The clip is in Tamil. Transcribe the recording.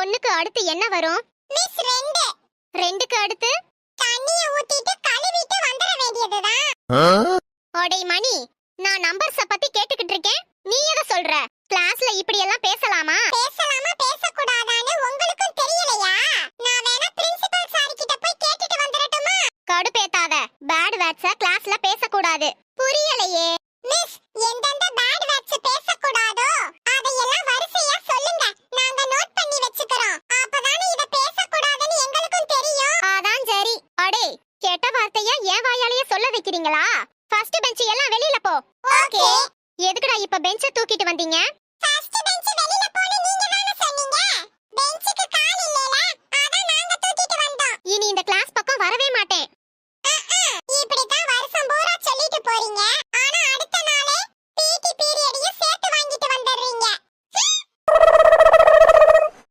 1க்கு அடுத்து என்ன வரும்? மிஸ் 2. 2க்கு அடுத்து தண்ணிய ஊத்திட்டு கழுவிட்டு வந்துற வேண்டியதுதான். ஓடை மணி, நான் நம்பர்ஸ பத்தி கேட்டுக்கிட்டு இருக்கேன். நீ எதை சொல்ற? கிளாஸ்ல இப்படி எல்லாம் பேசலாமா? பேசலாமா பேசக்கூடாதான்னு உங்களுக்கும் தெரியலையா? நான் வேணா பிரின்சிபல் சார் கிட்ட போய் கேட்டுட்டு வந்துறட்டுமா? கடுப்பேத்தாத. பேட் வேர்ட்ஸ கிளாஸ்ல பேசக்கூடாது. புரியலையே. மிஸ், எந்தெந்த பேட் வேர்ட்ஸ் பேசக்கூடாதோ அதையெல்லாம் வரிசையா சொல்லுங்க. நாங்க நோட் பண்ணி வெச்சுக்கறோம். அப்பதானே இத பேசக்கூடாதுன்னு எங்களுக்கும் தெரியும். அதான் சரி. அடே, கெட்ட வார்த்தையா என் வாயாலேயே சொல்ல வைக்கிறீங்களா? ஃபர்ஸ்ட் பெஞ்ச் எல்லாம் வெளியில போ. ஓகே. எதுக்குடா இப்ப பெஞ்ச தூக்கிட்டு வந்தீங்க?